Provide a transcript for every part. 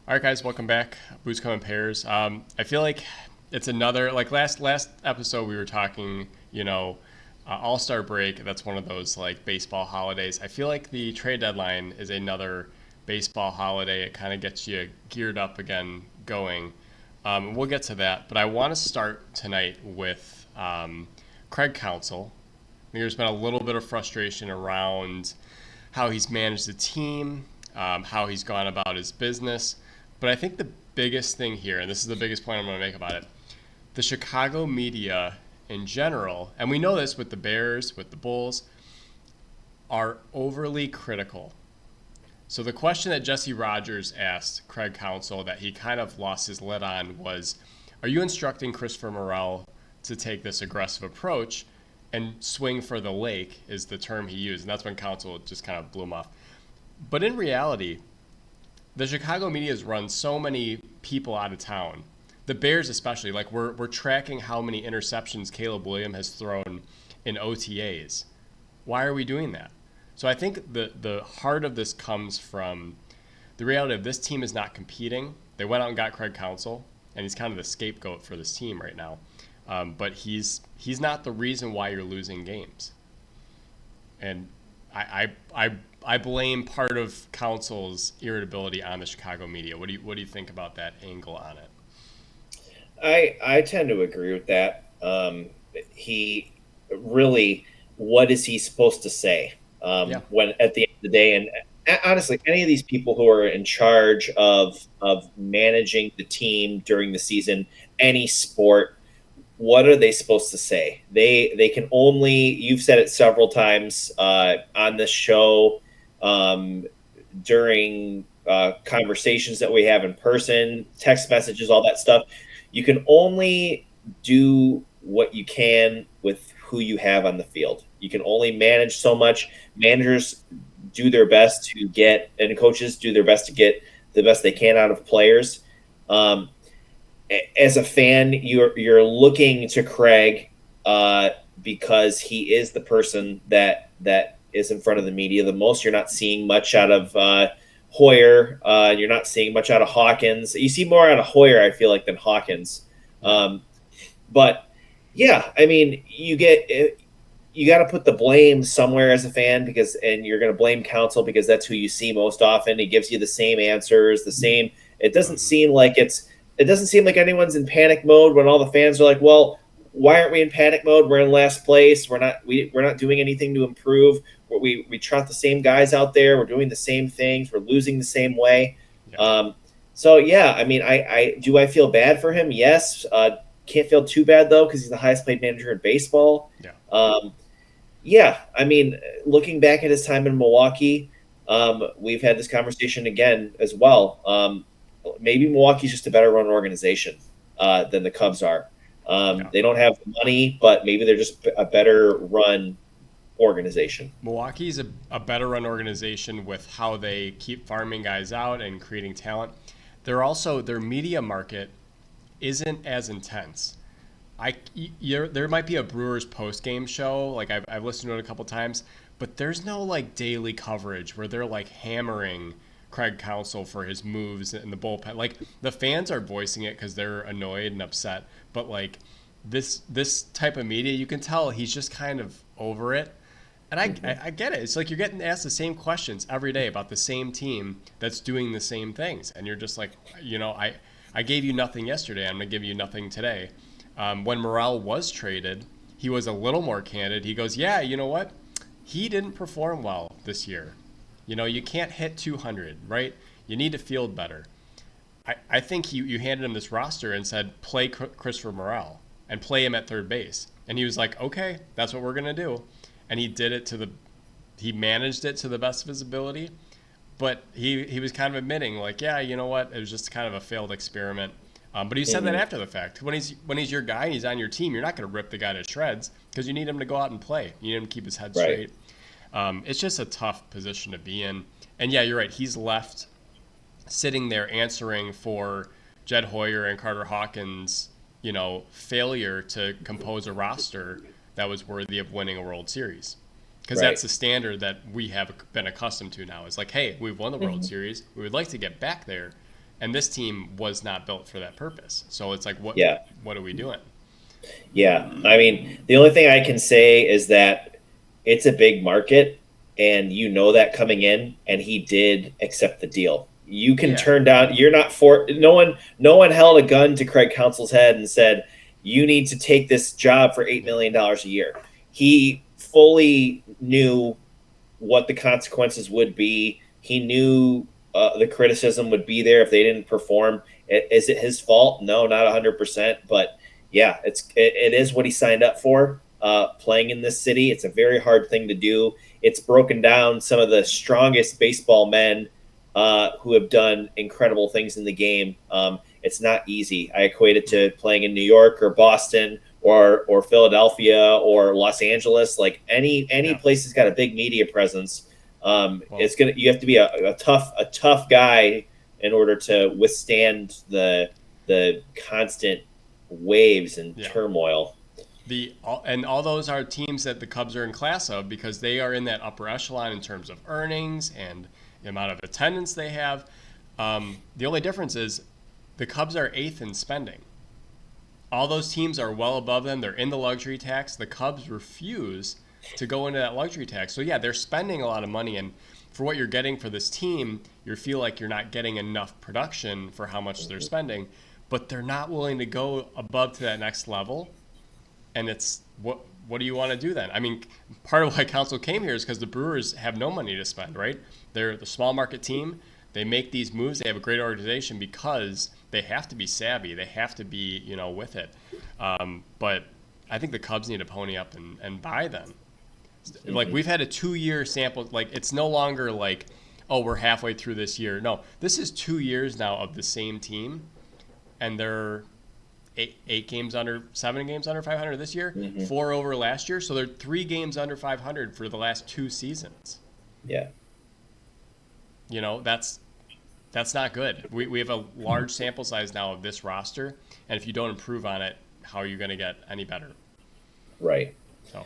All right, guys, welcome back. Booze Come in Pairs. I feel like it's another like last episode we were talking. All Star break. That's one of those like baseball holidays. I feel like the trade deadline is another baseball holiday. It kind of gets you geared up again, going. We'll get to that, but I want to start tonight with Craig Counsell. I think there's been a little bit of frustration around how he's managed the team, how he's gone about his business. But I think the biggest thing here, and this is the biggest point I'm going to make about it, the Chicago media in general, and we know this with the Bears, with the Bulls, are overly critical. So the question that Jesse Rogers asked Craig Counsell that he kind of lost his lid on was, are you instructing Christopher Morel to take this aggressive approach and swing for the lake is the term he used. And that's when Counsell just kind of blew him off. But in reality, the Chicago media has run so many people out of town. The Bears especially, like we're tracking how many interceptions Caleb Williams has thrown in OTAs. Why are we doing that? So I think the heart of this comes from the reality of this team is not competing. They went out and got Craig Counsell, and he's kind of the scapegoat for this team right now. But he's not the reason why you're losing games. And I blame part of Counsell's irritability on the Chicago media. What do you think about that angle on it? I tend to agree with that. He really, what is he supposed to say Yeah. when at the end of the day? And honestly, any of these people who are in charge of managing the team during the season, any sport, what are they supposed to say? They can only. You've said it several times on this show, during conversations that we have in person, text messages, all that stuff. You can only do what you can with who you have on the field. You can only manage so much. Managers do their best to get, and coaches do their best to get the best they can out of players. Um, as a fan, you're looking to Craig because he is the person that is in front of the media the most. You're not seeing much out of Hoyer. You're not seeing much out of Hawkins. You see more out of Hoyer, I feel like, than Hawkins. But yeah, I mean, you got to put the blame somewhere as a fan and you're going to blame Counsell because that's who you see most often. He gives you the same answers, the same. It doesn't seem like anyone's in panic mode when all the fans are like, well, why aren't we in panic mode? We're in last place. We're not doing anything to improve. We trot the same guys out there. We're doing the same things. We're losing the same way. Yeah. So yeah, I mean, I feel bad for him. Yes, can't feel too bad though because he's the highest paid manager in baseball. Yeah. Yeah, I mean, looking back at his time in Milwaukee, we've had this conversation again as well. Maybe Milwaukee's just a better run organization than the Cubs are. Yeah. They don't have the money, but maybe they're just a better run organization. Milwaukee's a better run organization with how they keep farming guys out and creating talent. Their media market isn't as intense. There might be a Brewers post game show, like I've listened to it a couple times, but there's no like daily coverage where they're like hammering Craig Counsell for his moves in the bullpen. Like the fans are voicing it because they're annoyed and upset, but like this type of media, you can tell he's just kind of over it. And I get it. It's like you're getting asked the same questions every day about the same team that's doing the same things, and you're just like, I gave you nothing yesterday. I'm gonna give you nothing today. When Morel was traded, he was a little more candid. He goes, yeah, you know what? He didn't perform well this year. You can't hit 200, right? You need to field better. I think you handed him this roster and said, play Christopher Morel and play him at third base. And he was like, okay, that's what we're going to do. And he did it he managed it to the best of his ability. But he was kind of admitting like, yeah, you know what? It was just kind of a failed experiment. But he said that after the fact. When he's your guy and he's on your team, you're not going to rip the guy to shreds because you need him to go out and play. You need him to keep his head straight. It's just a tough position to be in. And yeah, you're right. He's left sitting there answering for Jed Hoyer and Carter Hawkins, failure to compose a roster that was worthy of winning a World Series. Because that's the standard that we have been accustomed to now. It's like, hey, we've won the World Series. We would like to get back there. And this team was not built for that purpose. So it's like, Yeah. what are we doing? Yeah. I mean, the only thing I can say is that it's a big market and you know that coming in, and he did accept the deal. You can Yeah. turn down, you're not for no one held a gun to Craig Counsell's head and said, you need to take this job for $8 million a year. He fully knew what the consequences would be. He knew the criticism would be there if they didn't perform. Is it his fault? No, not 100%. But yeah, it is what he signed up for. Playing in this city, it's a very hard thing to do. It's broken down some of the strongest baseball men who have done incredible things in the game. It's not easy. I equate it to playing in New York or Boston or Philadelphia or Los Angeles. Like any Yeah. place that's got a big media presence, Well, it's gonna you have to be a tough guy in order to withstand the constant waves and yeah. turmoil. And all those are teams that the Cubs are in class of because they are in that upper echelon in terms of earnings and the amount of attendance they have. The only difference is the Cubs are eighth in spending. All those teams are well above them. They're in the luxury tax. The Cubs refuse to go into that luxury tax. So yeah, they're spending a lot of money, and for what you're getting for this team, you feel like you're not getting enough production for how much they're spending, but they're not willing to go above to that next level. And it's what do you want to do then? I mean, part of why Council came here is because the Brewers have no money to spend, right? They're the small market team. They make these moves. They have a great organization because they have to be savvy. They have to be, with it. But I think the Cubs need to pony up and buy them. Like we've had a 2-year sample. Like it's no longer like, oh, we're halfway through this year. No, this is 2 years now of the same team, and they're eight games under, 7 games under 500 this year, 4 over last year. So they're 3 games under 500 for the last 2 seasons. Yeah. That's not good. We have a large sample size now of this roster, and if you don't improve on it, how are you going to get any better? Right. So,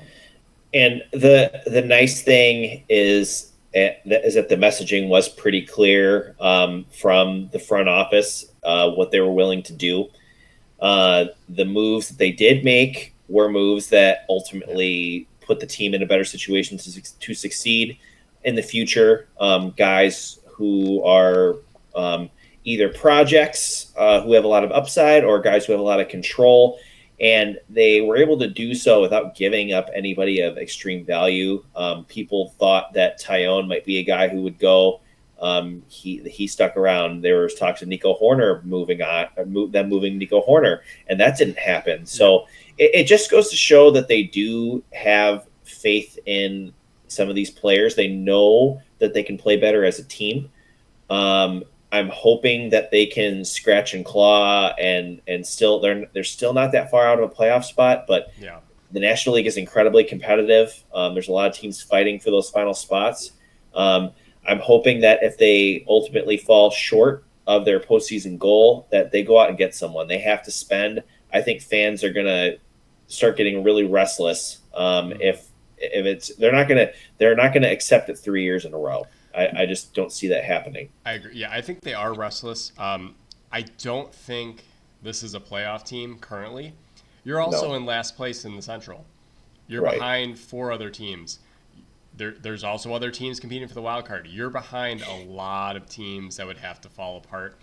and the nice thing is that the messaging was pretty clear from the front office what they were willing to do. The moves that they did make were moves that ultimately put the team in a better situation to succeed in the future. Guys who are either projects who have a lot of upside or guys who have a lot of control. And they were able to do so without giving up anybody of extreme value. People thought that Tyone might be a guy who would go. He stuck around. There was talks of Nico Horner moving Nico Horner, and that didn't happen. So it just goes to show that they do have faith in some of these players. They know that they can play better as a team. I'm hoping that they can scratch and claw and still they're still not that far out of a playoff spot, but yeah. the National League is incredibly competitive. There's a lot of teams fighting for those final spots. I'm hoping that if they ultimately fall short of their postseason goal, that they go out and get someone. They have to spend. I think fans are gonna start getting really restless if they're not gonna accept it 3 years in a row. I just don't see that happening. I agree. Yeah, I think they are restless. I don't think this is a playoff team currently. You're also in last place in the Central. You're behind 4 other teams. There's also other teams competing for the wild card. You're behind a lot of teams that would have to fall apart.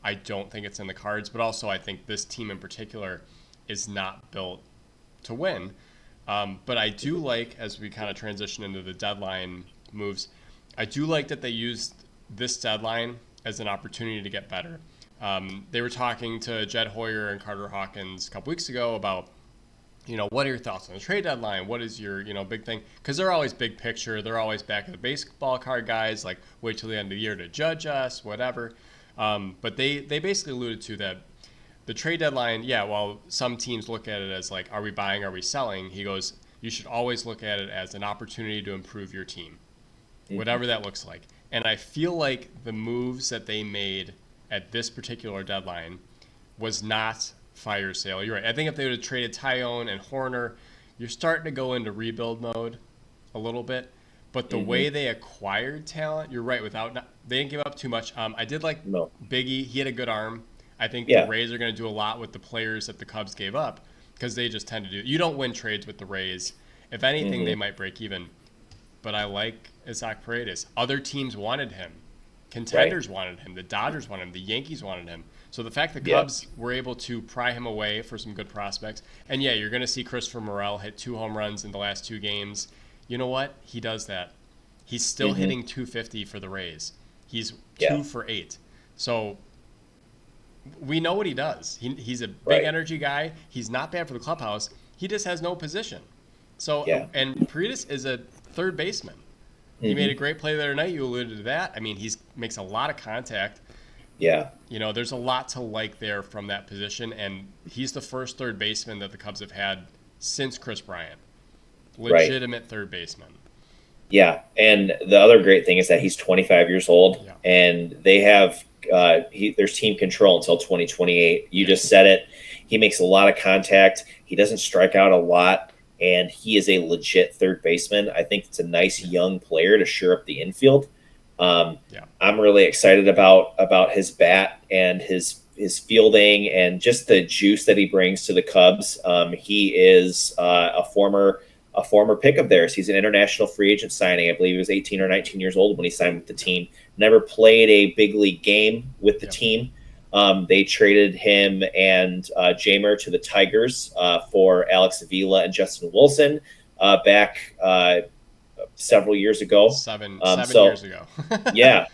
I don't think it's in the cards, but also I think this team in particular is not built to win. But I do like, as we kind of transition into the deadline moves, I do like that they used this deadline as an opportunity to get better. They were talking to Jed Hoyer and Carter Hawkins a couple weeks ago about, what are your thoughts on the trade deadline? What is your, big thing? Because they're always big picture. They're always back at the baseball card guys, like wait till the end of the year to judge us, whatever. But they basically alluded to that the trade deadline, while some teams look at it as like, are we buying, are we selling? He goes, you should always look at it as an opportunity to improve your team, whatever that looks like. And I feel like the moves that they made at this particular deadline was not fire sale. You're right. I think if they would have traded Tyone and Horner, you're starting to go into rebuild mode a little bit. But the way they acquired talent, you're right. They didn't give up too much. I did like No. Biggie. He had a good arm. I think the Yeah. Rays are going to do a lot with the players that the Cubs gave up because they just tend to do. You don't win trades with the Rays. If anything, they might break even. But I like Isaac Paredes. Other teams wanted him. Contenders wanted him. The Dodgers wanted him. The Yankees wanted him. So the fact the Cubs were able to pry him away for some good prospects. And yeah, you're going to see Christopher Morel hit 2 home runs in the last 2 games. You know what? He does that. He's still hitting 250 for the Rays. He's 2 for 8. So we know what he does. He's a big energy guy. He's not bad for the clubhouse. He just has no position. So and Paredes is a third baseman. He made a great play the other night. You alluded to that. I mean, he makes a lot of contact. Yeah. You know, there's a lot to like there from that position, and he's the first third baseman that the Cubs have had since Chris Bryant. Legitimate third baseman. Yeah, and the other great thing is that he's 25 years old, and they have there's team control until 2028. You just said it. He makes a lot of contact. He doesn't strike out a lot, and he is a legit third baseman. I think it's a nice young player to shore up the infield. I'm really excited about his bat and his fielding and just the juice that he brings to the Cubs. He is a former pick of theirs. He's an international free agent signing. I believe he was 18 or 19 years old when he signed with the team. Never played a big league game with the team. They traded him and Jamer to the Tigers for Alex Avila and Justin Wilson back several years ago. Seven years ago.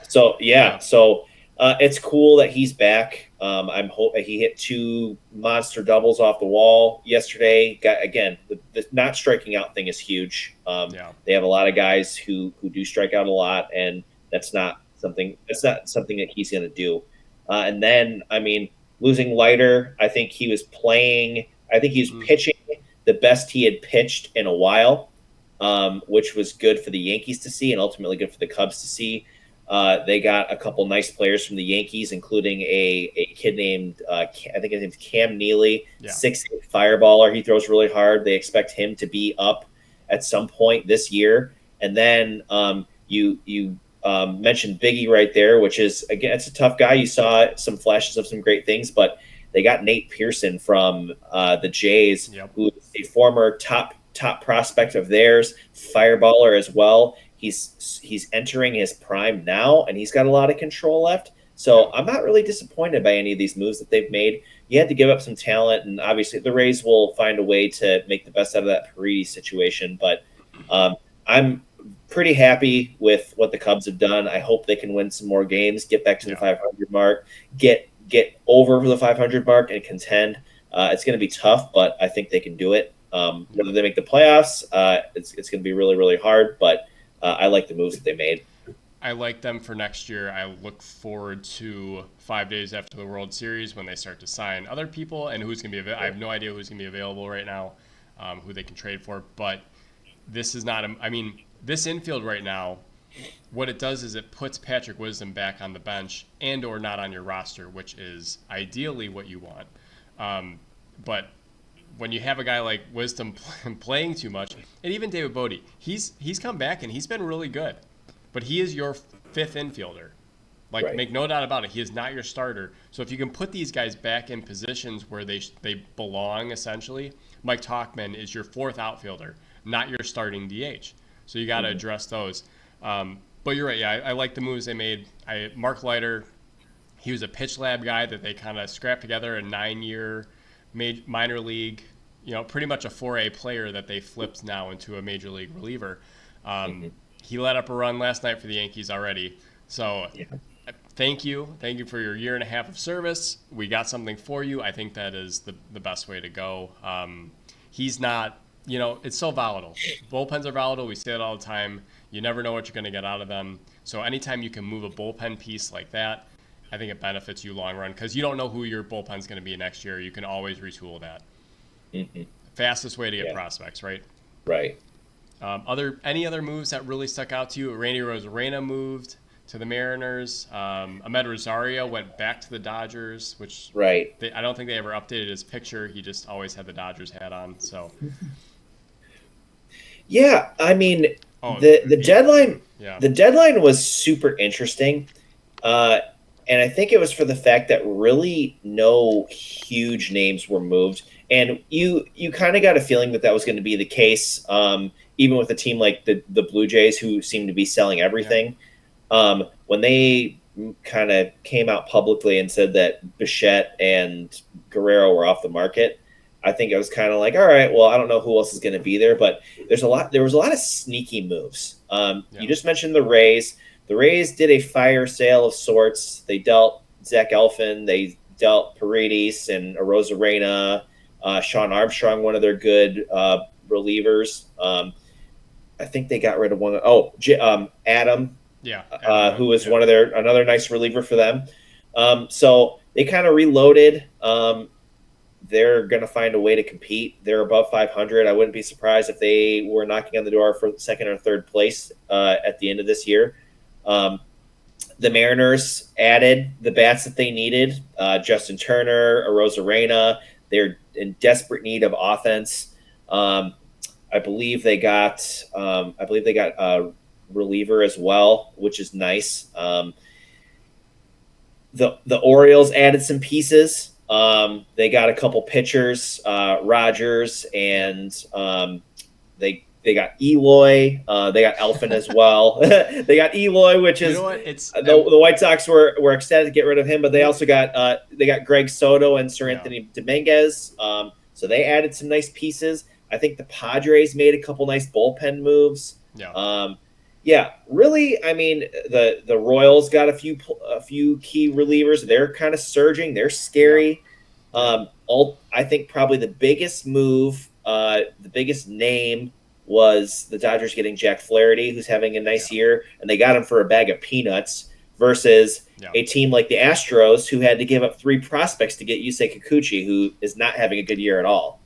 So it's cool that he's back. I'm hoping he hit 2 monster doubles off the wall yesterday. Again, the not striking out thing is huge. They have a lot of guys who do strike out a lot, and that's not something that he's going to do. And then, I mean, losing Leiter, I think he was pitching the best he had pitched in a while, which was good for the Yankees to see and ultimately good for the Cubs to see. They got a couple nice players from the Yankees, including a kid named, I think his name's Cam Neely, 6'8" fireballer. He throws really hard. They expect him to be up at some point this year. And then you mentioned Biggie right there, which is, again, it's a tough guy. You saw some flashes of some great things, but they got Nate Pearson from the Jays, who is a former top prospect of theirs, fireballer as well. He's entering his prime now, and he's got a lot of control left. So I'm not really disappointed by any of these moves that they've made. You had to give up some talent, and obviously the Rays will find a way to make the best out of that Paredes situation. But I'm pretty happy with what the Cubs have done. I hope they can win some more games, get back to the 500 mark, get over the 500 mark, and contend. It's going to be tough, but I think they can do it. Whether they make the playoffs, it's going to be really, really hard, but I like the moves that they made. I like them for next year. I look forward to 5 days after the World Series when they start to sign other people and who's going to be available. I have no idea who's going to be available right now, who they can trade for, but this is not this infield right now, what it does is it puts Patrick Wisdom back on the bench and or not on your roster, which is ideally what you want. But when you have a guy like Wisdom playing too much, and even David Bodie, he's come back and he's been really good. But he is your 5th infielder. Make no doubt about it. He is not your starter. So if you can put these guys back in positions where they belong, essentially, Mike Tauchman is your 4th outfielder, not your starting DH. So you got to address those. But you're right. Yeah, I like the moves they made. Mark Leiter, he was a pitch lab guy that they kind of scrapped together, a 9-year minor league, pretty much a 4A player that they flipped now into a major league reliever. He let up a run last night for the Yankees already. So thank you for your 1.5 years of service. We got something for you. I think that is the best way to go. He's not, it's so volatile. Bullpens are volatile. We say it all the time. You never know what you're going to get out of them. So anytime you can move a bullpen piece like that, I think it benefits you long run because you don't know who your bullpen's going to be next year. You can always retool that. Fastest way to get prospects, right? Right. Any other moves that really stuck out to you? Randy Rosarena moved to the Mariners. Ahmed Rosario went back to the Dodgers, which I don't think they ever updated his picture. He just always had the Dodgers hat on. So, yeah, I mean, Oh, The yeah, deadline yeah, the deadline was super interesting. Uh, and I think it was for the fact that really no huge names were moved, and you kind of got a feeling that that was going to be the case, even with a team like the Blue Jays, who seem to be selling yeah, everything. When they kind of came out publicly and said that Bichette and Guerrero were off the market, I think it was kind of like, all right, well, I don't know who else is going to be there, but there was a lot of sneaky moves. You yeah, just mentioned the Rays. The Rays did a fire sale of sorts. They dealt Zach Elfin, they dealt Paredes and Arozarena, Sean Armstrong, one of their good relievers. I think they got rid of one. Adam, yeah. Adam who Wood. was Yeah, one of their another nice reliever for them. So they kind of reloaded. They're going to find a way to compete. They're above 500. I wouldn't be surprised if they were knocking on the door for second or third place at the end of this year. Um, the Mariners added the bats that they needed. Justin Turner, Arozarena. They're in desperate need of offense. Um, I believe they got a reliever as well, which is nice. The Orioles added some pieces. They got a couple pitchers, Rogers, yeah. and they got Eloy. They got Elfin as well. They got Eloy, which You is know what? It's the White Sox were ecstatic to get rid of him, but they well, also got they got Greg Soto and Sir yeah, Anthony Dominguez. So they added some nice pieces. I think the Padres made a couple nice bullpen moves. yeah, Um, yeah, really. I mean, the Royals got a few key relievers. They're kind of surging. They're yeah, scary. yeah, I think probably the biggest move, the biggest name was the Dodgers getting Jack Flaherty, who's having a yeah, nice year, and they got him for a bag of peanuts. Versus yeah, a team like the Astros, who had to give up three prospects to get Yusei Kikuchi, who is not having a good year at all.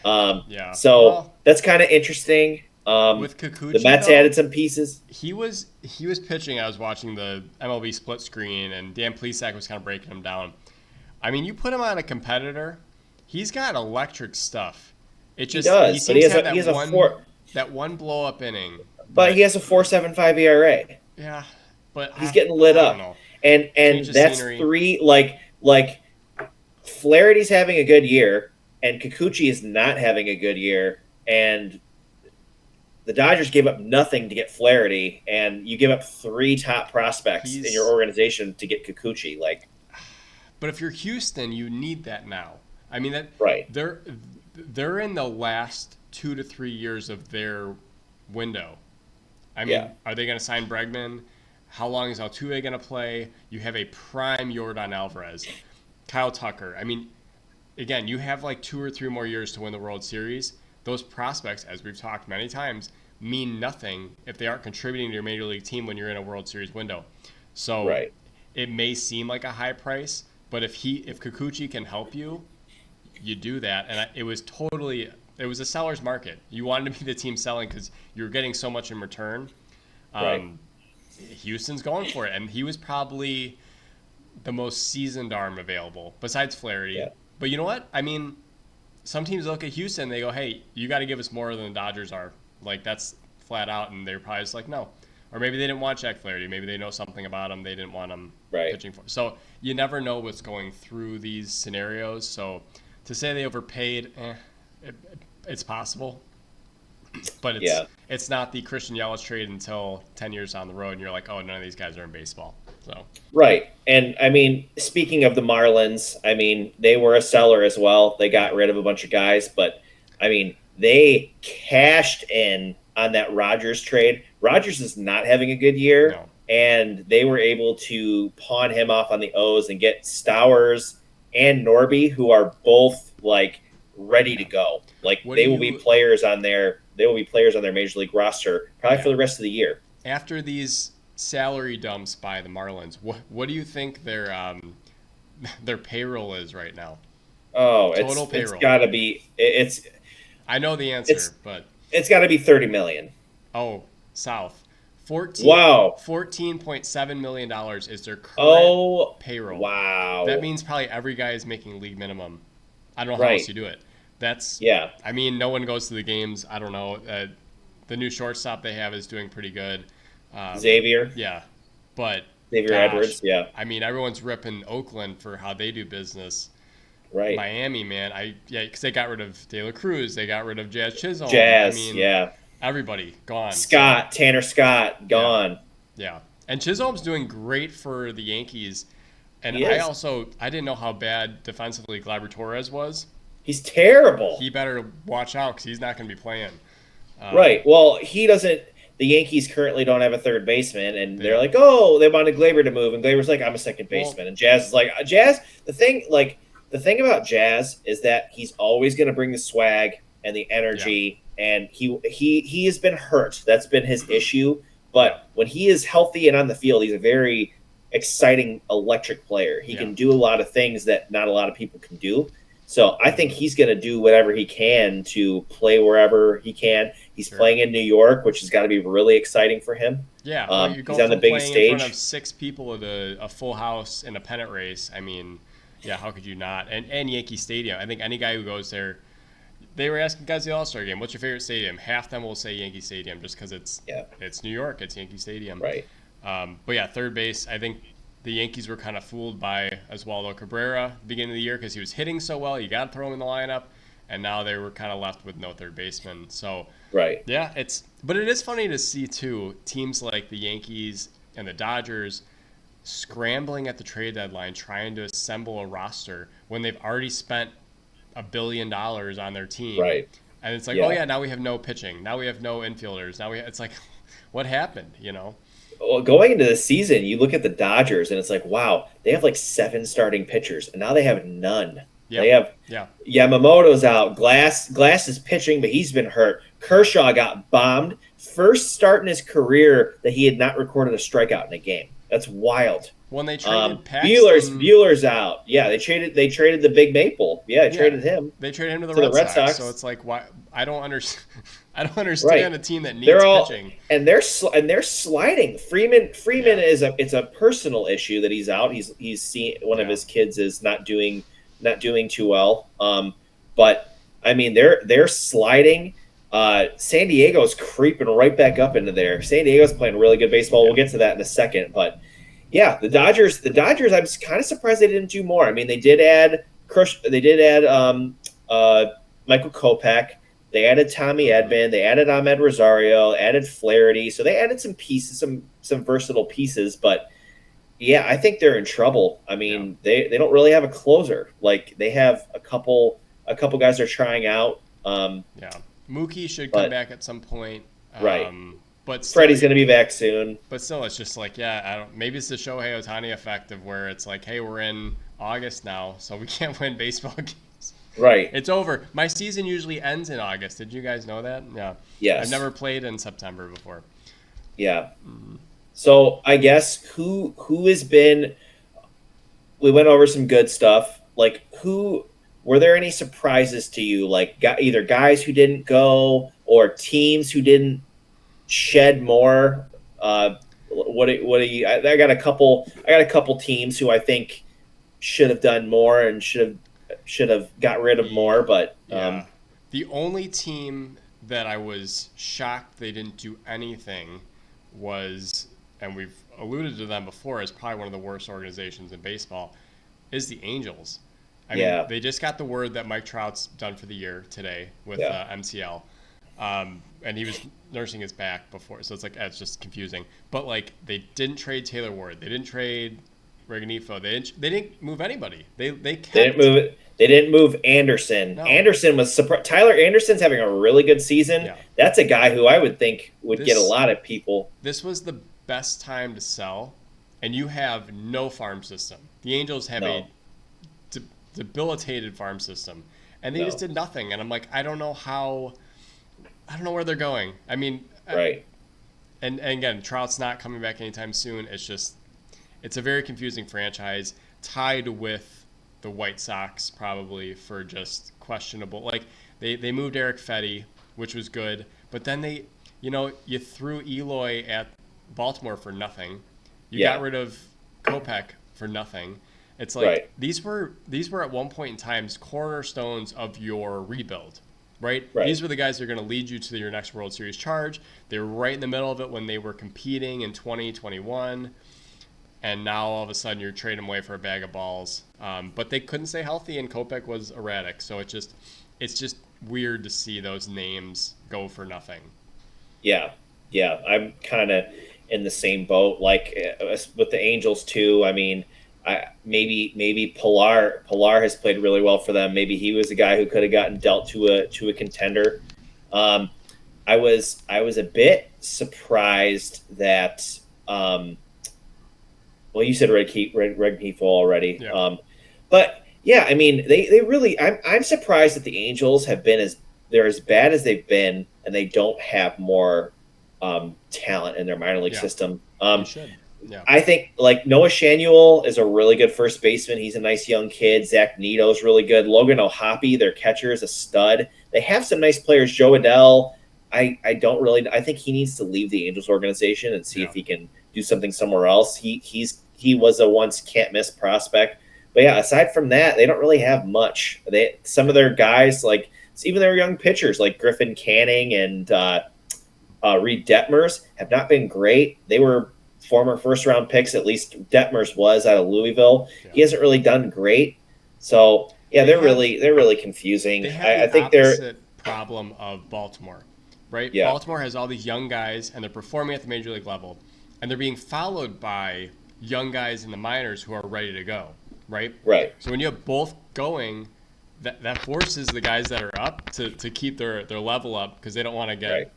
yeah. So Well, that's kind of interesting. with The Kikuchi Mets though, added some pieces. he was pitching. I was watching the MLB split screen, and Dan Plesac was kind of breaking him down. I mean, you put him on a competitor, he's got electric stuff. It He just he does, but seems to have he has a four, that one blow up inning, but but he has a 4.75 ERA. yeah, but He's getting lit I don't up, know. Change and of that's scenery. three like Flaherty's having a good year, and Kikuchi is not having a good year, and the Dodgers gave up nothing to get Flaherty, and you give up three top prospects in your He's organization to get Kikuchi. Like, But if you're Houston, you need that now. I mean that right? they're they're in the last 2 to 3 years of their window. I Yeah, mean, are they going to sign Bregman? How long is Altuve going to play? You have a prime Yordan Alvarez, Kyle Tucker. I mean, again, you have like 2 or 3 more years to win the World Series. Those prospects, as we've talked many times, mean nothing if they aren't contributing to your major league team when you're in a World Series window. So right. it may seem like a high price, but if Kikuchi can help you, you do that. And it was a seller's market. You wanted to be the team selling because you were getting so much in return. Right. Um, Houston's going for it, and he was probably the most seasoned arm available besides Flaherty. Yeah. But you know what? I mean, some teams look at Houston, and they go, "Hey, you got to give us more than the Dodgers are." Like that's flat out, and they're probably just like, "No." Or maybe they didn't want Jack Flaherty. Maybe they know something about him. They didn't want him Right. pitching for. So you never know what's going through these scenarios. So to say they overpaid, it, it's possible, but Yeah. it's not the Christian Yelich trade until 10 years down the road, and you're like, oh, none of these guys are in baseball. So Right. And I mean, speaking of the Marlins, I mean, they were a seller as well. They yeah, got rid of a bunch of guys, but I mean, they cashed in on that Rogers trade. Rogers is not having a good year, no, and they were able to pawn him off on the O's and get Stowers and Norby, who are both like ready to yeah. go. Like What do you? they will be players on their major league roster probably for Yeah. the rest of the year. After these salary dumps by the Marlins, what do you think their payroll is right now? Oh, Total it's payroll. got to be I know the answer, it's but it's got to be 30 million. oh, South. 14, Wow. $14.7 million is their current Oh, payroll. That wow. means probably every guy is making league minimum. I don't know how else Right. you do it. That's, Yeah. I mean, no one goes to the games. I don't know. The new shortstop they have is doing pretty good. Xavier Yeah, but Edwards. gosh, Yeah. I mean, everyone's ripping Oakland for how they do business. Right. Miami, man, because they got rid of De La Cruz, they got rid of Jazz Chisholm. I Jazz. mean, Yeah. everybody gone. So Tanner Scott, yeah, gone. yeah, and Chisholm's doing great for the Yankees. And He is. I didn't know how bad defensively Gleyber Torres was. He's terrible. He better watch out because he's not going to be playing. Right. Well, he doesn't. The Yankees currently don't have a third baseman, and they're don't. like, "Oh, they wanted Gleyber to move," and Gleyber's like, "I'm a second baseman," and Jazz is like, "Jazz." The thing about Jazz is that he's always going to bring the swag and the energy, and he has been hurt. That's been his issue. But when he is healthy and on the field, he's a very exciting, electric player. He can do a lot of things that not a lot of people can do. So I think he's going to do whatever he can to play wherever he can. He's playing in New York, which has got to be really exciting for him. Yeah, well, you go he's on the biggest stage in front of 6 people at a full house in a pennant race. I mean, yeah, how could you not? And Yankee Stadium. I think any guy who goes there, they were asking guys the All-Star game, what's your favorite stadium? Half them will say Yankee Stadium just because it's New York, it's Yankee Stadium. Right. But yeah, third base, I think the Yankees were kind of fooled by Oswaldo Cabrera at the beginning of the year because he was hitting so well. You got to throw him in the lineup, and now they were kind of left with no third baseman. So yeah, but it is funny to see too teams like the Yankees and the Dodgers scrambling at the trade deadline trying to assemble a roster when they've already spent $1 billion on their team. Right. And it's like, oh yeah, now we have no pitching. Now we have no infielders. It's like, what happened, Well, going into the season, you look at the Dodgers, and it's like, wow, they have like 7 starting pitchers, and now they have none. Yep. They have Yamamoto's out. Glass is pitching, but he's been hurt. Kershaw got bombed. First start in his career that he had not recorded a strikeout in a game. That's wild. When they traded Paxton, Bueller's out. Yeah, they traded the Big Maple. Yeah, they traded him. They traded him to the Red Sox. So it's like, why? I don't understand. I don't understand a team that needs pitching. And they're sliding. Freeman is it's a personal issue that he's out. He's seen one of his kids is not doing too well. But I mean they're sliding. San Diego's creeping right back up into there. San Diego's playing really good baseball. We'll get to that in a second, but yeah, the Dodgers. I'm kind of surprised they didn't do more. I mean, they did add Michael Kopech. They added Tommy Edman. They added Ahmed Rosario. Added Flaherty. So they added some pieces, some versatile pieces. But yeah, I think they're in trouble. I mean, they don't really have a closer. Like they have a couple guys they're trying out. Mookie should come back at some point. Right. But still, Freddie's going to be back soon. But still, it's just like, maybe it's the Shohei Ohtani effect of where it's like, hey, we're in August now, so we can't win baseball games. Right. It's over. My season usually ends in August. Did you guys know that? Yeah. Yes. I've never played in September before. Yeah. Mm-hmm. So I guess who has been – we went over some good stuff. Like were there any surprises to you? Like either guys who didn't go or teams who didn't shed more. What do you? I got a couple teams who I think should have done more and should have got rid of more. But the only team that I was shocked they didn't do anything was, and we've alluded to them before, as probably one of the worst organizations in baseball, is the Angels. I mean, they just got the word that Mike Trout's done for the year today with MCL. And he was nursing his back before, so it's like it's just confusing. But like they didn't trade Taylor Ward, they didn't trade Reganifo, they didn't move anybody. They didn't move it. They didn't move Anderson. No. Anderson was surprised. Tyler Anderson's having a really good season. Yeah. That's a guy who I would think would get a lot of people. This was the best time to sell, and you have no farm system. The Angels have a debilitated farm system, and they just did nothing. And I'm like, I don't know where they're going. I mean, right. And again, Trout's not coming back anytime soon. It's a very confusing franchise, tied with the White Sox probably for just questionable. Like they moved Eric Fetty, which was good, but then you threw Eloy at Baltimore for nothing. You got rid of Kopech for nothing. It's like these were at one point in time cornerstones of your rebuild. right? Right. These were the guys that are going to lead you to your next World Series charge. They were right in the middle of it when they were competing in 2021. And now all of a sudden you're trading them away for a bag of balls. But they couldn't stay healthy, and Kopech was erratic. So it's just weird to see those names go for nothing. Yeah. Yeah. I'm kind of in the same boat, like with the Angels too. I mean, maybe Pilar has played really well for them. Maybe he was a guy who could have gotten dealt to a contender. Um, I was a bit surprised that well, you said Red Heathful already. Yeah. But yeah, I mean, they really. I'm surprised that the Angels have been they're as bad as they've been, and they don't have more talent in their minor league system. You should. Yeah. I think like Noah Shanuel is a really good first baseman. He's a nice young kid. Zach Nito's really good. Logan O'Hoppe, their catcher, is a stud. They have some nice players. Joe Adell. I don't really. I think he needs to leave the Angels organization and see if he can do something somewhere else. He was a once can't miss prospect. But yeah, aside from that, they don't really have much. Some of their guys, like even their young pitchers, like Griffin Canning and Reed Detmers, have not been great. They were former first round picks. At least Detmers was out of Louisville. Yeah. He hasn't really done great. So yeah, they're really confusing. They have I think opposite problem of Baltimore, right? Yeah. Baltimore has all these young guys, and they're performing at the major league level, and they're being followed by young guys in the minors who are ready to go, right? Right. So when you have both going, that forces the guys that are up to keep their level up because they don't want to get,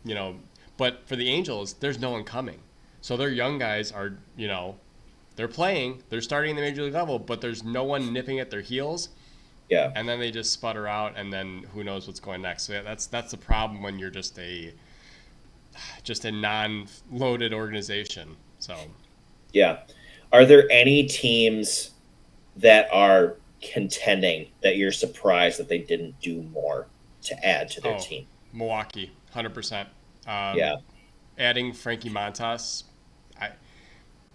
But for the Angels, there's no one coming. So their young guys are, they're playing, they're starting in the major league level, but there's no one nipping at their heels. Yeah. And then they just sputter out, and then who knows what's going next. So yeah, that's the problem when you're just a non-loaded organization. So yeah. Are there any teams that are contending that you're surprised that they didn't do more to add to their team? Milwaukee, 100%. Yeah. Adding Frankie Montas,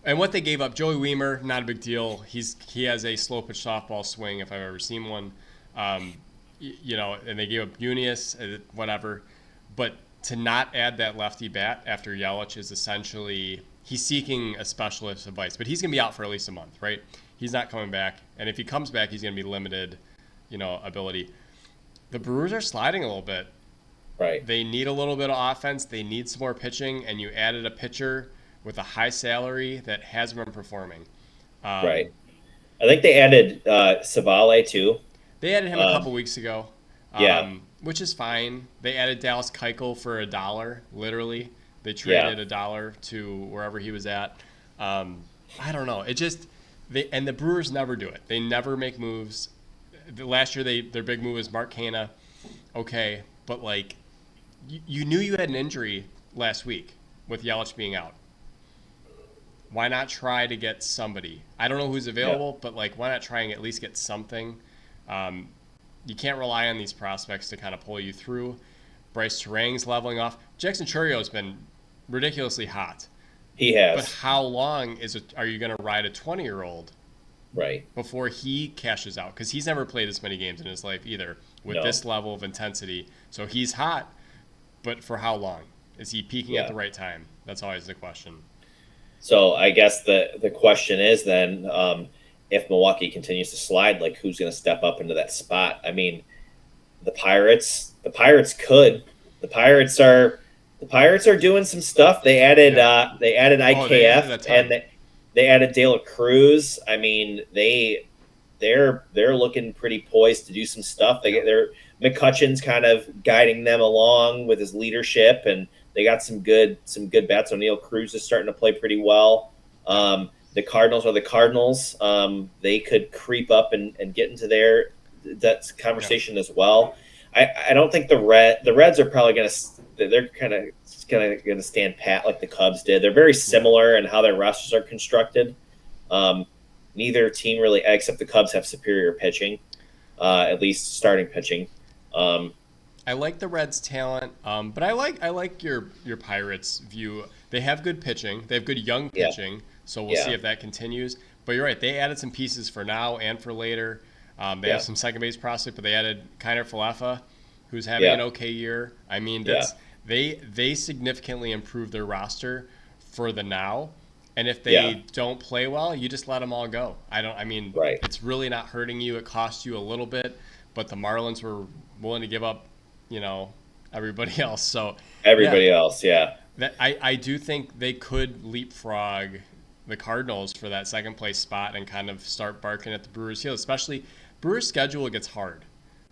and what they gave up, Joey Weimer, not a big deal. He has a slow pitch softball swing if I've ever seen one. And they gave up Unius, whatever. But to not add that lefty bat after Yelich is essentially he's seeking a specialist advice. But he's going to be out for at least a month, right? He's not coming back, and if he comes back, he's going to be limited, ability. The Brewers are sliding a little bit. Right. They need a little bit of offense. They need some more pitching, and you added a pitcher with a high salary that hasn't been performing. Right. I think they added Savale too. They added him a couple weeks ago. Yeah. Which is fine. They added Dallas Keuchel for $1, literally. They traded $1 to wherever he was at. I don't know. It just and the Brewers never do it. They never make moves. Last year their big move was Mark Canha. Okay, but like you knew you had an injury last week with Yelich being out. Why not try to get somebody? I don't know who's available, but like why not try and at least get something? You can't rely on these prospects to kind of pull you through. Bryce Terang's leveling off. Jackson Churrio's been ridiculously hot. He has. But how long are you going to ride a 20-year-old right before he cashes out? Because he's never played this many games in his life either with this level of intensity. So he's hot, but for how long? Is he peaking at the right time? That's always the question. So I guess the question is then if Milwaukee continues to slide, like who's going to step up into that spot? I mean, the Pirates could. The Pirates are doing some stuff. They added IKF and they added De La Cruz. I mean, they're looking pretty poised to do some stuff. McCutcheon's kind of guiding them along with his leadership, and they got some good bats. O'Neal Cruz is starting to play pretty well. The Cardinals are the Cardinals. They could creep up and get into that conversation as well. I don't think the Reds are probably they're kind of going to stand pat like the Cubs did. They're very similar in how their rosters are constructed. Neither team really, except the Cubs, have superior pitching, at least starting pitching. I like the Reds' talent, but I like your Pirates' view. They have good pitching. They have good young pitching, so we'll see if that continues. But you're right. They added some pieces for now and for later. They have some second base prospect, but they added Kiner Falefa, who's having Yeah. an okay year. I mean, Yeah. they significantly improved their roster for the now. And if Yeah. they don't play well, you just let them all go. I mean, Right. it's really not hurting you. It costs you a little bit, but the Marlins were willing to give up, everybody else. So, yeah, Everybody else. Yeah. I do think they could leapfrog the Cardinals for that second place spot and kind of start barking at the Brewers' heel, especially Brewers' schedule gets hard.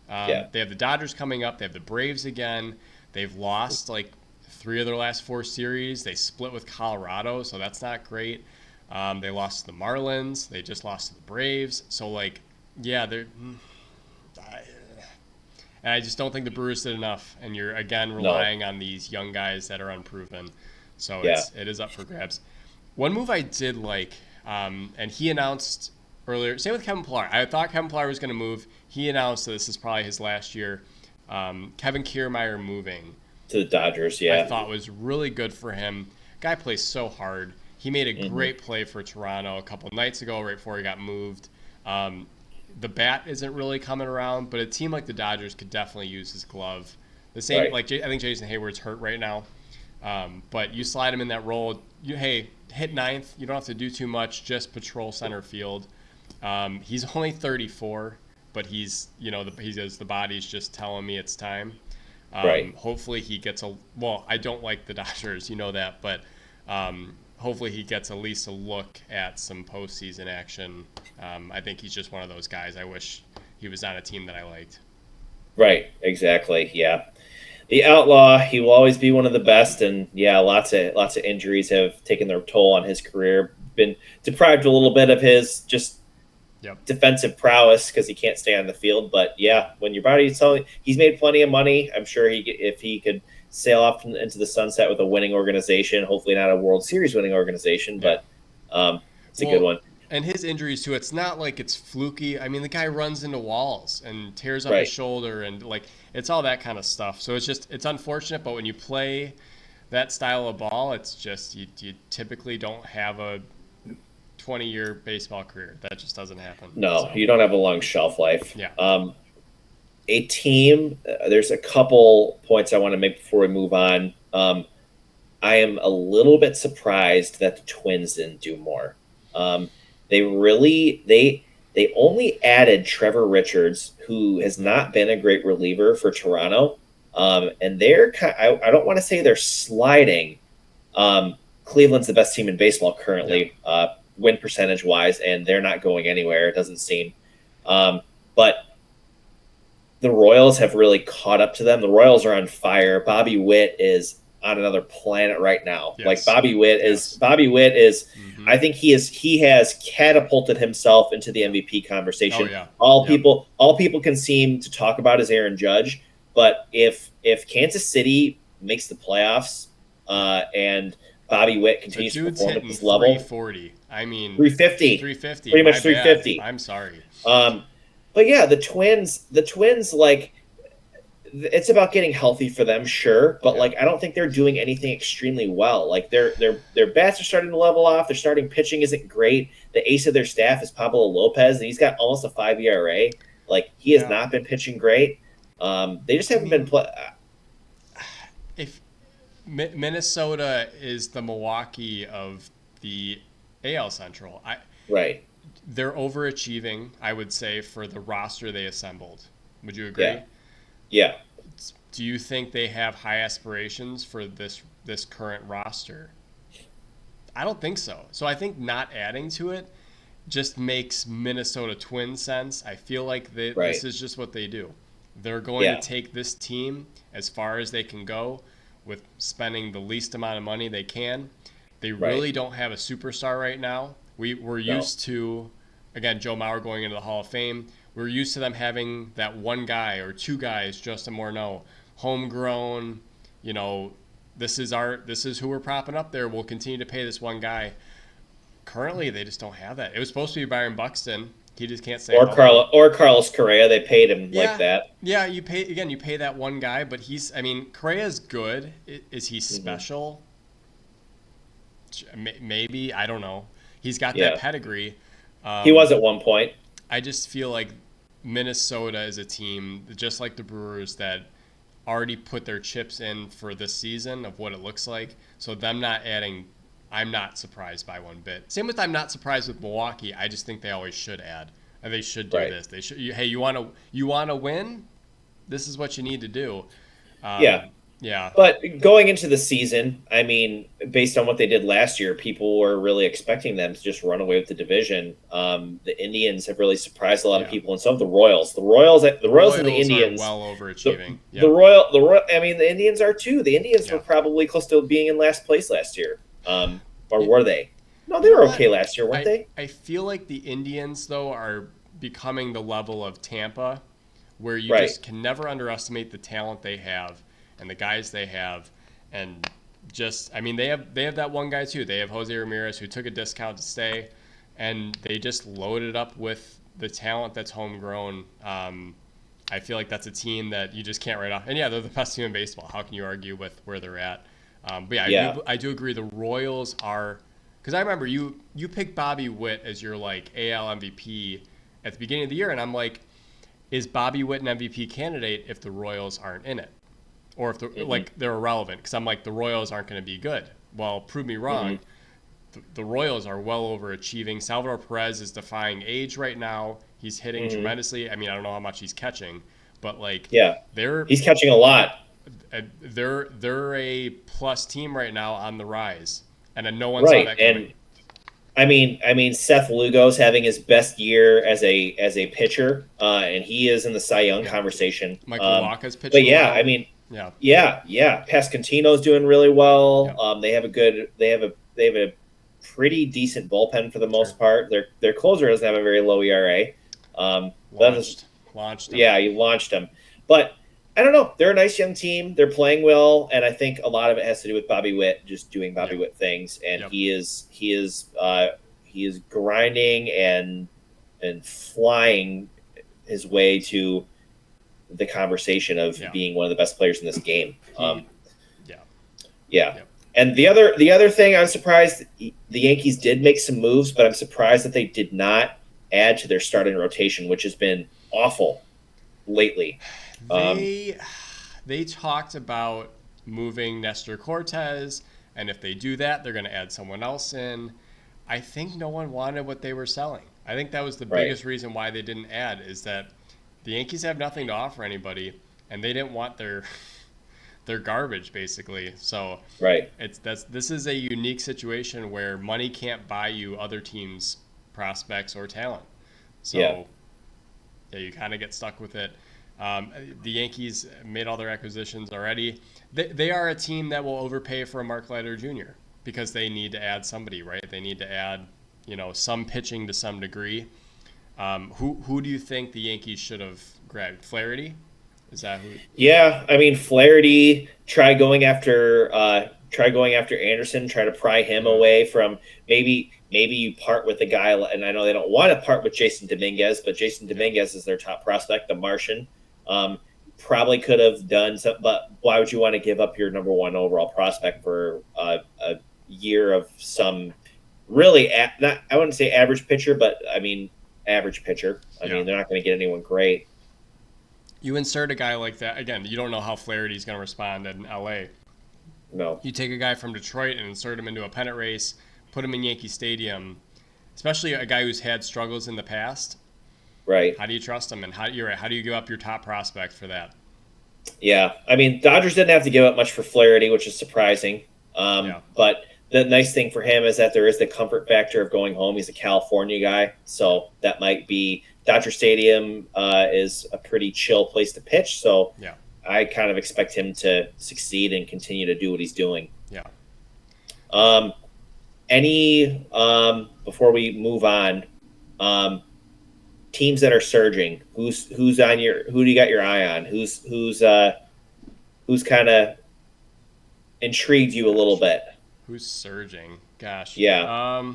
Yeah. They have the Dodgers coming up. They have the Braves again. They've lost like 3 of their last 4 series. They split with Colorado, so that's not great. They lost to the Marlins. They just lost to the Braves. So, like, yeah, and I just don't think the Brewers did enough. And you're again No. relying on these young guys that are unproven. So Yeah. it is up for grabs. One move I did like, and he announced earlier. Same with Kevin Pillar. I thought Kevin Pillar was going to move. He announced that this is probably his last year. Kevin Kiermaier moving, To the Dodgers. Yeah. I thought was really good for him. Guy plays so hard. He made a Mm-hmm. great play for Toronto a couple nights ago, right before he got moved. The bat isn't really coming around, but a team like the Dodgers could definitely use his glove. The same, Right. like I think Jason Hayward's hurt right now, but you slide him in that role. Hit ninth. You don't have to do too much. Just patrol center field. He's only 34, but the body's just telling me it's time. Right. Hopefully he gets I don't like the Dodgers, you know that, but hopefully he gets at least a look at some postseason action. I think he's just one of those guys. I wish he was on a team that I liked. Right. Exactly. Yeah. The outlaw, he will always be one of the best, and yeah, lots of injuries have taken their toll on his career. Been deprived a little bit of his just Yep. defensive prowess because he can't stay on the field. But yeah, when your body's telling, he's made plenty of money. I'm sure if he could sail off into the sunset with a winning organization, hopefully not a World Series winning organization, but it's a good one. And his injuries too, it's not like it's fluky. I mean, the guy runs into walls and tears up Right. his shoulder, and like it's all that kind of stuff. So it's unfortunate, but when you play that style of ball, it's just you typically don't have a 20-year baseball career. That just doesn't happen. No, So, you don't have a long shelf life. Yeah. A team, there's a couple points I want to make before we move on. I am a little bit surprised that the Twins didn't do more. They only added Trevor Richards, who has not been a great reliever for Toronto, and they're I don't want to say they're sliding. Cleveland's the best team in baseball currently, win percentage wise, and they're not going anywhere. It doesn't seem, but the Royals have really caught up to them. The Royals are on fire. Bobby Witt is on another planet right now. Yes. Like Bobby Witt is. Mm-hmm. I think he has catapulted himself into the MVP conversation. Oh, yeah. All people can seem to talk about is Aaron Judge, but if Kansas City makes the playoffs and Bobby Witt continues to perform at this level, 340. I mean, 350, 350. pretty much My 350. bad. I'm sorry. But yeah, the Twins, like, it's about getting healthy for them, sure, but like I don't think they're doing anything extremely well. Like their bats are starting to level off. Their starting pitching isn't great. The ace of their staff is Pablo Lopez, and he's got almost a 5 ERA. Like he has not been pitching great. They just haven't been play. If Minnesota is the Milwaukee of the AL Central, Right. they're overachieving, I would say, for the roster they assembled. Would you agree? Yeah. Do you think they have high aspirations for this current roster? I don't think so. So I think not adding to it just makes Minnesota Twins sense. I feel like this is just what they do. They're going to take this team as far as they can go with spending the least amount of money they can. They really don't have a superstar right now. We're used to, again, Joe Mauer going into the Hall of Fame. We're used to them having that one guy or two guys, Justin Morneau, homegrown. This is who we're propping up there. We'll continue to pay this one guy. Currently, they just don't have that. It was supposed to be Byron Buxton. He just can't stay healthy. Or Carlos Correa. They paid him like that. Yeah, you pay that one guy, but Correa's good. Is he special? Maybe, I don't know. He's got that pedigree. He was at one point. I just feel like Minnesota is a team, just like the Brewers, that already put their chips in for this season of what it looks like. So them not adding, I'm not surprised by one bit. Same with I'm not surprised with Milwaukee. I just think they always should add. And they should do Right. this. They should. Hey, you want to win? This is what you need to do. Yeah. Yeah. But going into the season, I mean, based on what they did last year, people were really expecting them to just run away with the division. The Indians have really surprised a lot of people, and so have the Royals. The Royals and the Indians are well overachieving. The Royal. I mean, the Indians are too. The Indians were Yeah. probably close to being in last place last year, or were they? No, they were okay last year, weren't they? I feel like the Indians though are becoming the level of Tampa, where you Right. just can never underestimate the talent they have and the guys they have, and just I mean they have that one guy too. They have Jose Ramirez who took a discount to stay, and they just loaded up with the talent that's homegrown. I feel like that's a team that you just can't write off. And yeah, they're the best team in baseball. How can you argue with where they're at? But yeah, I do agree. The Royals are, because I remember you picked Bobby Witt as your like AL MVP at the beginning of the year, and I'm like, is Bobby Witt an MVP candidate if the Royals aren't in it? Or if they're like they're irrelevant, because I'm like the Royals aren't going to be good. Well, prove me wrong. The Royals are well overachieving. Salvador Perez is defying age right now. He's hitting tremendously. I mean, I don't know how much he's catching, but like he's catching a lot. They're a plus team right now on the rise, and no one saw that coming. And I mean, Seth Lugo's having his best year as a pitcher, and he is in the Cy Young conversation. Michael Wacha's pitching. But yeah, well. I mean. Pascantino's doing really well. Yeah. They have a pretty decent bullpen for the most part. Their closer doesn't have a very low ERA. Launched him. Yeah, you launched him. But I don't know. They're a nice young team. They're playing well, and I think a lot of it has to do with Bobby Witt just doing Bobby Witt things, and he is grinding and flying his way to the conversation of being one of the best players in this game. And the other thing, I'm surprised the Yankees did make some moves, but I'm surprised that they did not add to their starting rotation, which has been awful lately. They talked about moving Nestor Cortez, and if they do that, they're going to add someone else in. I think no one wanted what they were selling. I think that was the biggest reason why they didn't add, is that the Yankees have nothing to offer anybody, and they didn't want their garbage basically. So this is a unique situation where money can't buy you other teams' prospects or talent. So you kind of get stuck with it. The Yankees made all their acquisitions already. They are a team that will overpay for a Mark Leiter Jr. because they need to add somebody, right? They need to add, some pitching to some degree. Who do you think the Yankees should have grabbed? Flaherty? Is that who? Yeah, I mean, Flaherty. Try going after Anderson. Try to pry him away from maybe you part with the guy. And I know they don't want to part with Jason Dominguez, but Jason Dominguez is their top prospect, the Martian. Probably could have done something, but why would you want to give up your number one overall prospect for a year of some really I wouldn't say average pitcher, but I mean average pitcher. I mean, they're not going to get anyone great. You insert a guy like that, again, you don't know how Flaherty's going to respond in LA. No. You take a guy from Detroit and insert him into a pennant race, put him in Yankee Stadium, especially a guy who's had struggles in the past. Right. How do you trust him, and how do you give up your top prospect for that? Yeah. I mean, Dodgers didn't have to give up much for Flaherty, which is surprising. But the nice thing for him is that there is the comfort factor of going home. He's a California guy, so that might be Dodger Stadium is a pretty chill place to pitch. So I kind of expect him to succeed and continue to do what he's doing. Yeah. Before we move on, teams that are surging. Who do you got your eye on? Who's kind of intrigued you a little bit? Who's surging? Gosh. Yeah.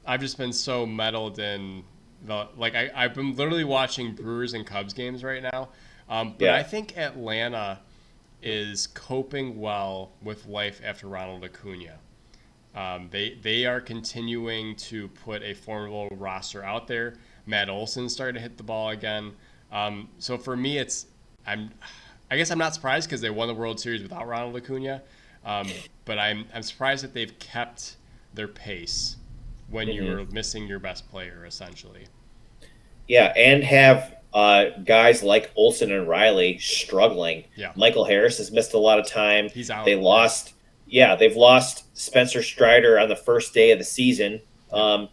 I've just been so meddled in I've been literally watching Brewers and Cubs games right now. But I think Atlanta is coping well with life after Ronald Acuna. They are continuing to put a formidable roster out there. Matt Olson started to hit the ball again. So for me, it's I'm I guess I'm not surprised because they won the World Series without Ronald Acuna. But I'm surprised that they've kept their pace when you Hmm. were missing your best player essentially. Yeah, and have guys like Olson and Riley struggling. Yeah, Michael Harris has missed a lot of time. he's out. They Yeah, lost, yeah, they've lost Spencer Strider on the first day of the season. yep.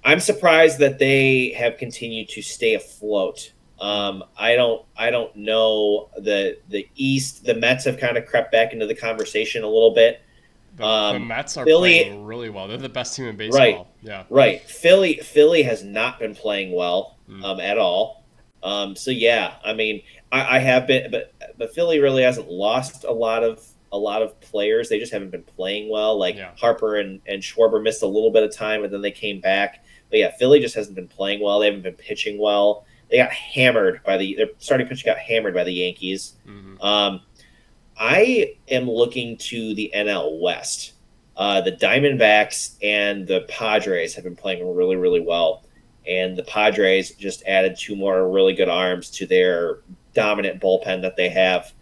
I'm surprised that they have continued to stay afloat. Hmm. I don't know the East. The Mets have kind of crept back into the conversation a little bit. The Um, Mets are Philly, playing really well. They're the best team in right, baseball. Yeah. right. Philly has not been playing well Mm. at all. So yeah, I mean, I have been, but Philly really hasn't lost a lot of players. They just haven't been playing well. Like Yeah. Harper and Schwarber missed a little bit of time, and then they came back. But yeah, Philly just hasn't been playing well. They haven't been pitching well. They got hammered by their starting pitch got hammered by the Yankees. Hmm. Um, I am looking to the NL West. The Diamondbacks and the Padres have been playing really, really well. And the Padres just added two more really good arms to their dominant bullpen that they have.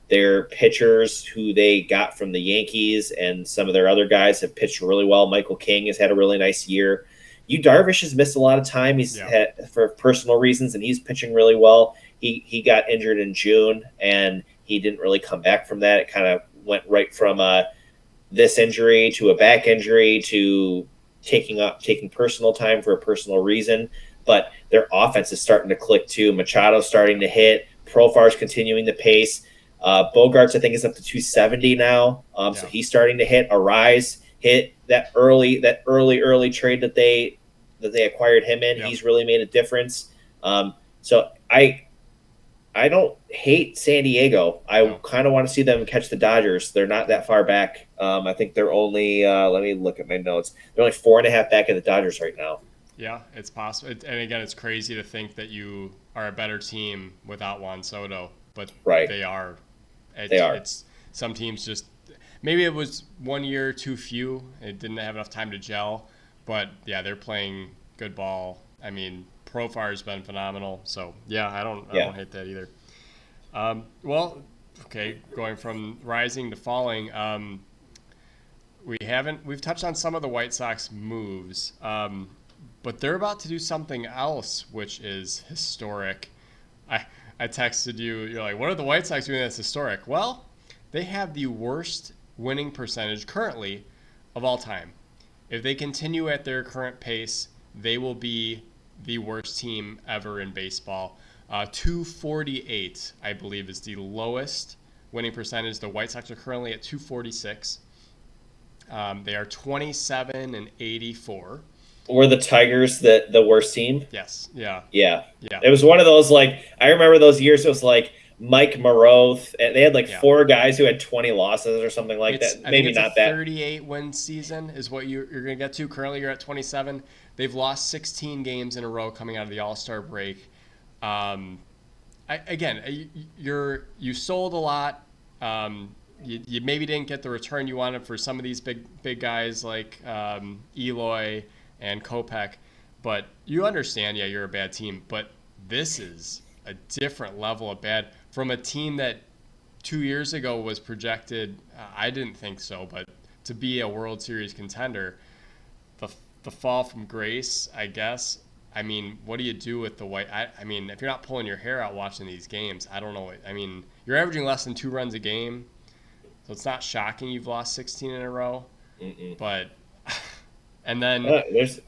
Their pitchers, who they got from the Yankees, and some of their other guys have pitched really well. Michael King has had a really nice year. Yu Darvish has missed a lot of time. He's Yeah. had for personal reasons, and he's pitching really well. He got injured in June, and he didn't really come back from that. It kind of went right from this injury to a back injury to taking personal time for a personal reason. But their offense is starting to click too. Machado's starting to hit. Profar's continuing the pace. Bogarts, I think, is up to 270 now. So Yeah. he's starting to hit. Arise hit that early trade that they acquired him in. Yep. He's really made a difference. So I don't hate San Diego. I No. kind of want to see them catch the Dodgers. They're not that far back. I think they're only. Let me look at my notes. They're only 4.5 back of the Dodgers right now. Yeah, it's possible. And again, it's crazy to think that you are a better team without Juan Soto, but Right. they are. They are. It's some teams just maybe it was 1 year too few. It didn't have enough time to gel, but yeah, they're playing good ball. I mean, Profar's been phenomenal. So yeah, I Yeah. don't hate that either. Well, okay, going from rising to falling. We've touched on some of the White Sox moves, but they're about to do something else, which is historic. I I texted you. You're like, what are the White Sox doing that's historic? Well, they have the worst winning percentage currently of all time. If they continue at their current pace, they will be the worst team ever in baseball. 248, I believe, is the lowest winning percentage. The White Sox are currently at 246. They are 27-84. Were the Tigers the worst team? Yes. Yeah. Yeah. Yeah. It was one of those, like, I remember those years. It was like Mike Moreau, and they had like Yeah. 4 guys who had 20 losses or something like that. I Maybe think it's not a that. 38 win season is what you're going to get to. Currently, you're at 27. They've lost 16 games in a row coming out of the All-Star break. You sold a lot. You maybe didn't get the return you wanted for some of these big guys like Eloy and Kopech, but you understand, yeah, you're a bad team. But this is a different level of bad from a team that 2 years ago was projected. I didn't think so, but to be a World Series contender, the fall from grace, I guess. I mean, what do you do with the White? I mean, if you're not pulling your hair out watching these games, I don't know. I mean, you're averaging less than 2 runs a game, so it's not shocking you've lost 16 in a row. Mm-mm. But and then There's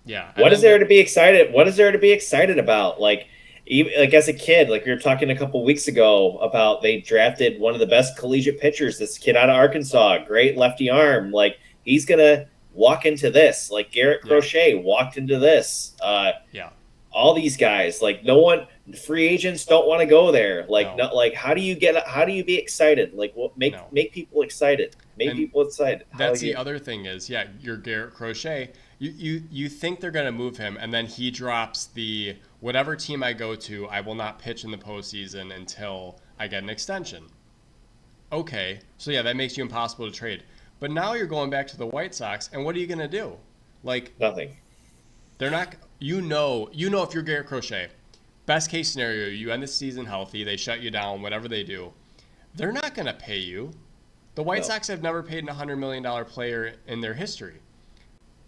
yeah, What and is then there to be excited? What is there to be excited about? Like, even, like as a kid, like we were talking a couple weeks ago about they drafted one of the best collegiate pitchers. This kid out of Arkansas, great lefty arm. Like he's gonna walk into this. Like Garrett yeah, Crochet walked into this. yeah, All these guys, like no one, free agents don't want to go there. Like no, no, like how do you be excited? Like what no. make people excited? Make And people excited. How that's you? the other thing is, yeah, you're Garrett Crochet. You think they're gonna move him, and then he drops the whatever team I go to, I will not pitch in the postseason until I get an extension. Okay, so yeah, that makes you impossible to trade. But now you're going back to the White Sox, and what are you gonna do? Like Nothing. they're not. If you're Garrett Crochet, best case scenario, you end the season healthy, they shut you down, whatever they do. They're not going to pay you. The White Sox have never paid a $100 million player in their history.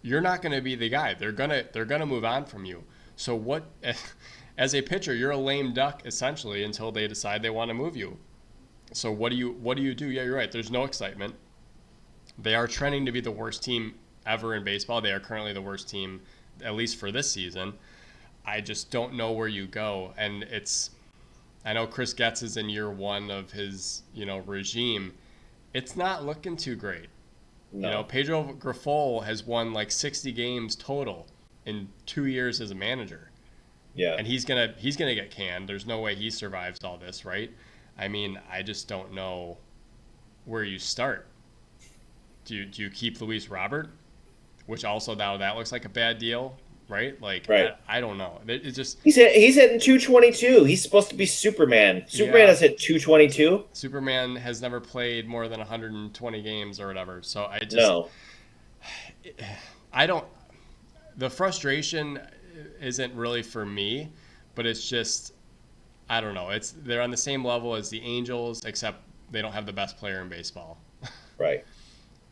You're not going to be the guy. They're gonna move on from you. So what? As a pitcher, you're a lame duck essentially until they decide they want to move you. So what do you do? Yeah, you're right. There's no excitement. They are trending to be the worst team ever in baseball. They are currently the worst team, at least for this season. I just don't know where you go. And I know Chris Getz is in year one of his, regime. It's not looking too great. No. Pedro Grifol has won like 60 games total in 2 years as a manager. Yeah. And he's gonna get canned. There's no way he survives all this, right? I mean, I just don't know where you start. Do you keep Luis Robert, which also now that looks like a bad deal, right? Like, right. I don't know. It's just he's hitting 222. He's supposed to be Superman. Superman has hit 222. Superman has never played more than 120 games or whatever. So I don't. The frustration isn't really for me, but it's just I don't know. They're on the same level as the Angels, except they don't have the best player in baseball. Right.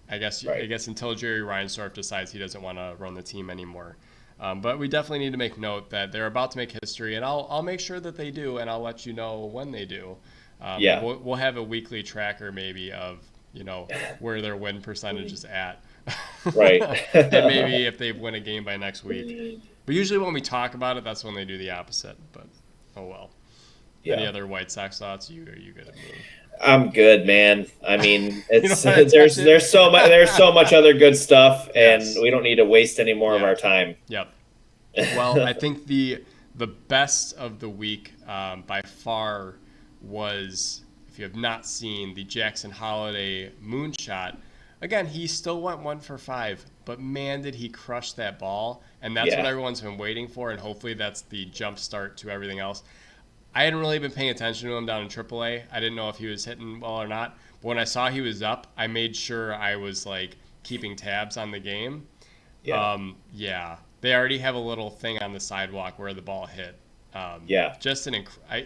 I guess until Jerry Reinsdorf decides he doesn't want to run the team anymore. But we definitely need to make note that they're about to make history, and I'll make sure that they do, and I'll let you know when they do. We'll have a weekly tracker maybe of where their win percentage is at. Right. And maybe if they win a game by next week. But usually when we talk about it, that's when they do the opposite. But oh well. Yeah. Any other White Sox thoughts? Are you good at me? I'm good, man. I mean, it's there's so much other good stuff, and we don't need to waste any more of our time. Yep. Well, I think the best of the week by far was, if you have not seen, the Jackson Holiday moonshot. Again, he still went 1 for 5, but man, did he crush that ball! And that's what everyone's been waiting for, and hopefully that's the jump start to everything else. I hadn't really been paying attention to him down in AAA. I didn't know if he was hitting well or not. But when I saw he was up, I made sure I was keeping tabs on the game. Yeah. They already have a little thing on the sidewalk where the ball hit.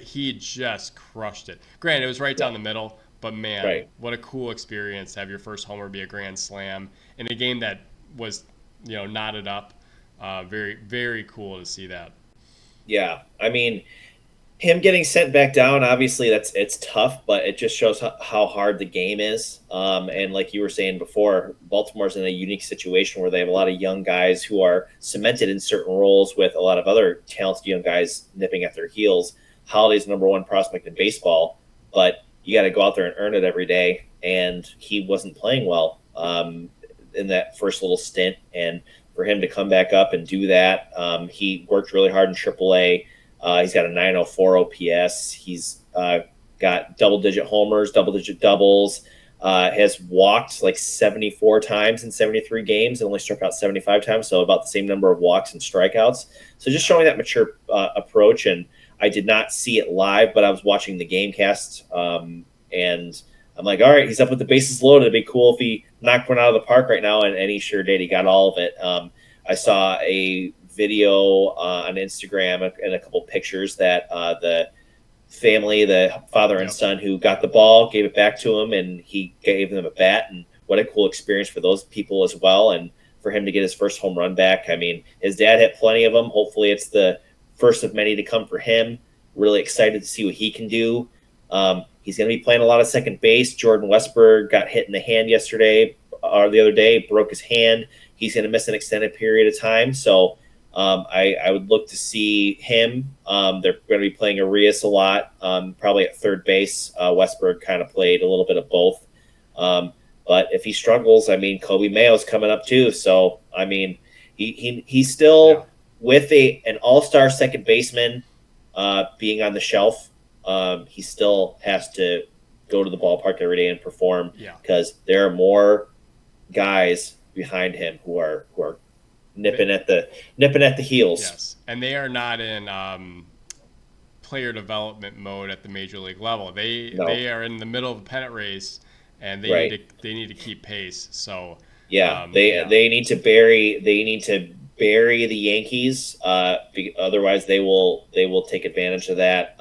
He just crushed it. Granted, it was right down the middle, but man, what a cool experience to have your first homer be a grand slam in a game that was, knotted up. Very, very cool to see that. Yeah, I mean, him getting sent back down, obviously it's tough, but it just shows how hard the game is. And like you were saying before, Baltimore's in a unique situation where they have a lot of young guys who are cemented in certain roles with a lot of other talented young guys nipping at their heels. Holiday's number one prospect in baseball, but you got to go out there and earn it every day. And he wasn't playing well in that first little stint. And for him to come back up and do that, he worked really hard in AAA. He's got a 904 OPS. He's got double-digit homers, double-digit doubles. Has walked 74 times in 73 games and only struck out 75 times, so about the same number of walks and strikeouts. So just showing that mature approach. And I did not see it live, but I was watching the game cast, and I'm like, all right, he's up with the bases loaded. It'd be cool if he knocked one out of the park right now, and he sure did. He got all of it. I saw a video on Instagram and a couple pictures that the family, the father and son who got the ball, gave it back to him, and he gave them a bat. And what a cool experience for those people as well. And for him to get his first home run back. I mean, his dad hit plenty of them. Hopefully it's the first of many to come for him. Really excited to see what he can do. He's going to be playing a lot of second base. Jordan Westberg got hit in the hand yesterday or the other day, broke his hand. He's going to miss an extended period of time. So I would look to see him. They're going to be playing Arias a lot, probably at third base. Westberg kind of played a little bit of both. But if he struggles, I mean, Kobe Mayo's coming up too. So, I mean, he's still with an all-star second baseman being on the shelf. He still has to go to the ballpark every day and perform because there are more guys behind him who are nipping at the heels. Yes, and they are not in player development mode at the major league level. They are in the middle of a pennant race, and they need to keep pace. So they need to bury bury the Yankees. Otherwise, they will take advantage of that.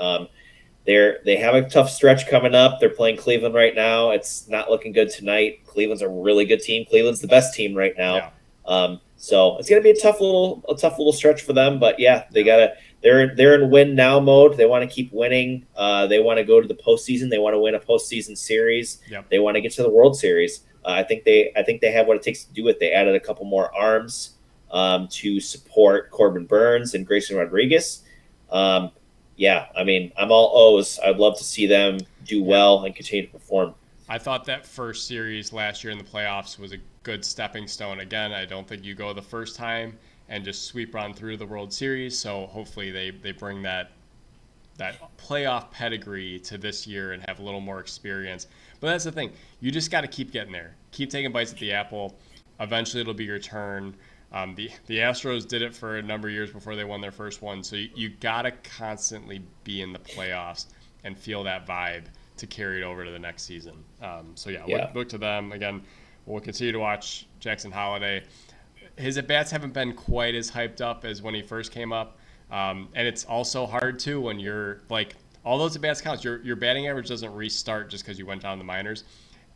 They have a tough stretch coming up. They're playing Cleveland right now. It's not looking good tonight. Cleveland's a really good team. Cleveland's the best team right now. Yeah. So it's going to be a tough little stretch for them. But yeah, they're in win now mode. They want to keep winning. They want to go to the postseason. They want to win a postseason series. Yep. They want to get to the World Series. I think they have what it takes to do it. They added a couple more arms to support Corbin Burns and Grayson Rodriguez. Yeah, I mean, I'm all O's. I'd love to see them do well and continue to perform. I thought that first series last year in the playoffs was a good stepping stone. Again, I don't think you go the first time and just sweep on through the World Series. So hopefully they bring that playoff pedigree to this year and have a little more experience. But that's the thing. You just got to keep getting there. Keep taking bites at the apple. Eventually it'll be your turn. The Astros did it for a number of years before they won their first one. So you got to constantly be in the playoffs and feel that vibe to carry it over to the next season. Look to them. Again, we'll continue to watch Jackson Holliday. His at-bats haven't been quite as hyped up as when he first came up. And it's also hard, too, when you're like all those at-bats counts. Your batting average doesn't restart just because you went down the minors.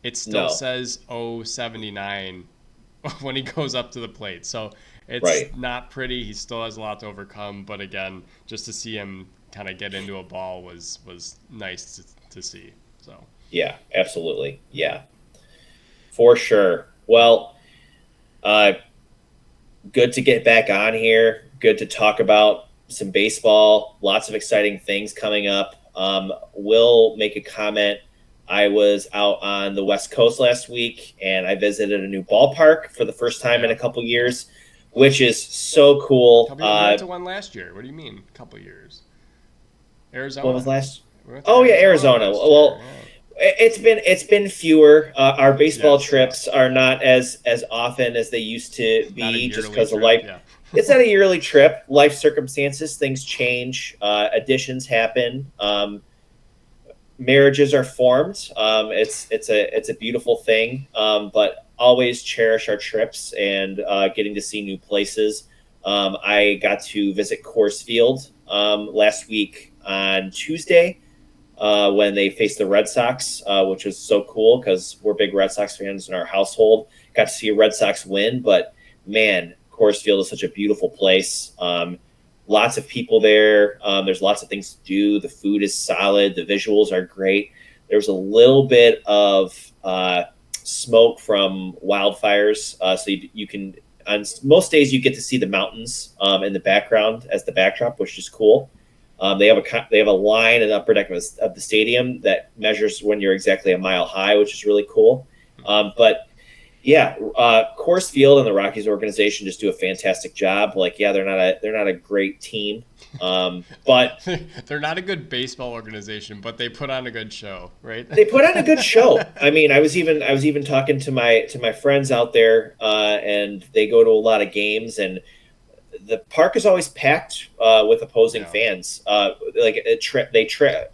It still says 0.79 when he goes up to the plate. So it's not pretty. He still has a lot to overcome. But again, just to see him kind of get into a ball was nice to see. So yeah, absolutely. Yeah, for sure. Well, good to get back on here. Good to talk about some baseball. Lots of exciting things coming up. Will make a comment. I was out on the West Coast last week, and I visited a new ballpark for the first time in a couple years, which is so cool. We went to one last year. What do you mean, a couple years? Arizona. What was last? Oh yeah, Arizona. Well, it's been fewer. Our baseball trips are not as often as they used to be, just because of life. Yeah. It's not a yearly trip. Life circumstances, things change. Additions happen. Marriages are formed. It's a beautiful thing. But always cherish our trips and getting to see new places. I got to visit Coors Field last week on Tuesday when they faced the Red Sox, which was so cool because we're big Red Sox fans in our household. Got to see a Red Sox win, but man, Coors Field is such a beautiful place. Lots of people there. There's lots of things to do. The food is solid. The visuals are great. There's a little bit of smoke from wildfires, so you can. On most days, you get to see the mountains in the background as the backdrop, which is cool. They have a line in the upper deck of the stadium that measures when you're exactly a mile high, which is really cool. But yeah, Coors Field and the Rockies organization just do a fantastic job. Like, yeah, they're not a great team, but they're not a good baseball organization, but they put on a good show, right? They put on a good show. I mean, I was even talking to my friends out there, and they go to a lot of games, and the park is always packed with opposing fans.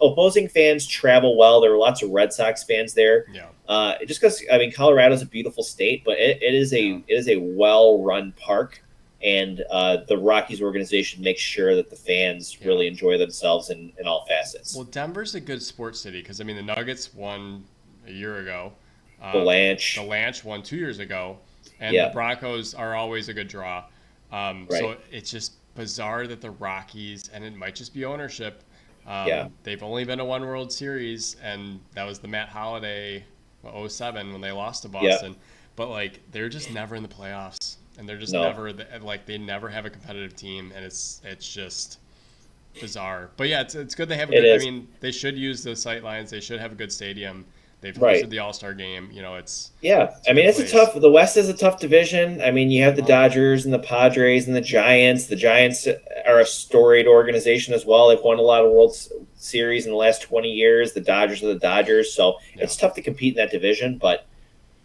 Opposing fans travel well. There were lots of Red Sox fans there. Yeah. Just because Colorado's a beautiful state, but it is a well-run park, and the Rockies organization makes sure that the fans really enjoy themselves in all facets. Well, Denver's a good sports city because the Nuggets won a year ago. The Lanch won 2 years ago, and the Broncos are always a good draw. So it's just bizarre that the Rockies, and it might just be ownership. They've only been to one World Series, and that was the Matt Holliday 2007 when they lost to Boston. But they're just never in the playoffs, and they're just never they never have a competitive team, and it's just bizarre. But yeah, it's good they have a good. I mean, they should use the sight lines. They should have a good stadium. They've hosted the All-Star game. It's the West is a tough division. I mean, you have the Dodgers and the Padres and the Giants. The Giants are a storied organization as well. They've won a lot of World Series in the last 20 years. The Dodgers are the Dodgers. So it's tough to compete in that division. But,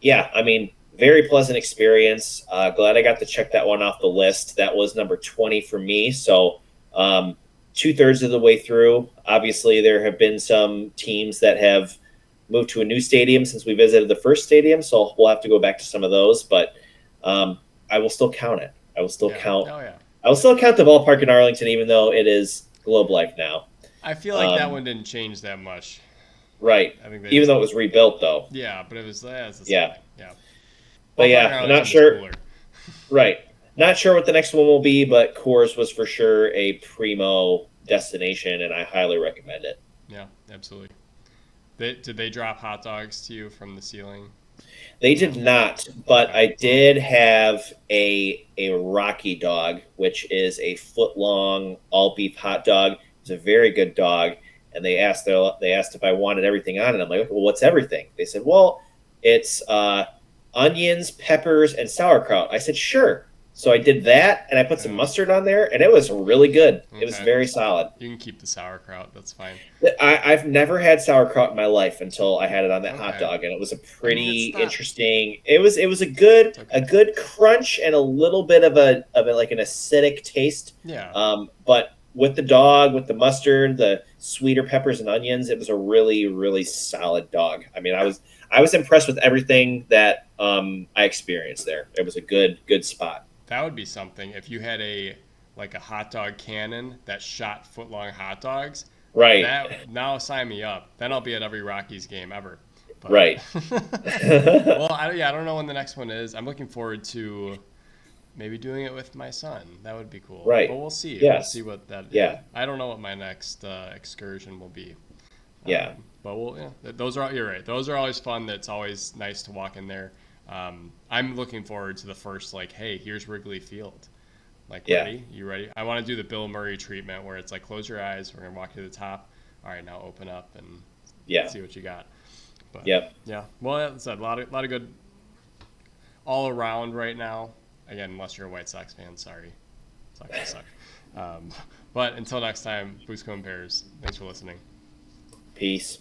yeah, I mean, very pleasant experience. Glad I got to check that one off the list. That was number 20 for me. So 2/3 of the way through. Obviously, there have been some teams that have moved to a new stadium since we visited the first stadium, so we'll have to go back to some of those, but I will still count it. I will still Yeah. count. Oh yeah. I will still count the ballpark in Arlington, even though it is Globe Life now. I feel like that one didn't change that much. Right. I think they Even just though it was rebuilt, though. yeah, but it's the same Yeah. thing. Yeah. But Ballpark in yeah, I'm not Arlington is sure. cooler. Right. Not sure what the next one will be, but Coors was for sure a primo destination, and I highly recommend it. Yeah, absolutely. Did they drop hot dogs to you from the ceiling? They did not, but Okay. I did have a Rocky dog, which is a foot long all beef hot dog. It's a very good dog, and they asked if I wanted everything on it. I'm like, well, what's everything? They said, well, it's onions, peppers, and sauerkraut. I said, sure. So I did that, and I put some Oh, mustard on there, and it was really good. It was okay. very solid. You can keep the sauerkraut. That's fine. I've never had sauerkraut in my life until I had it on that hot Okay. dog, and it was a I mean, pretty it's not. interesting. It was It's a okay. good crunch and a little bit of a like an acidic taste. Yeah. But with the dog, with the mustard, the sweeter peppers and onions, it was a really solid dog. I mean, I was impressed with everything that I experienced there. It was a good spot. That would be something if you had a hot dog cannon that shot foot long hot dogs. Right, That now sign me up. Then I'll be at every Rockies game ever. But right. well, I don't know when the next one is. I'm looking forward to maybe doing it with my son. That would be cool. Right. But we'll see. We'll Yes. see what that. Yeah. I don't know what my next excursion will be. Yeah. But we'll. Yeah, those are. You're right. Those are always fun. That's always nice to walk in there. I'm looking forward to the first hey, here's Wrigley Field. Yeah. Ready? You ready? I want to do the Bill Murray treatment where it's close your eyes. We're gonna walk to the top. All right, now open up and Yeah. see what you got. But Yep. yeah, well, that's a lot of good all around right now. Again, unless you're a White Sox fan, sorry, it's not gonna suck. But until next time, Boost Co and Pairs. Thanks for listening. Peace.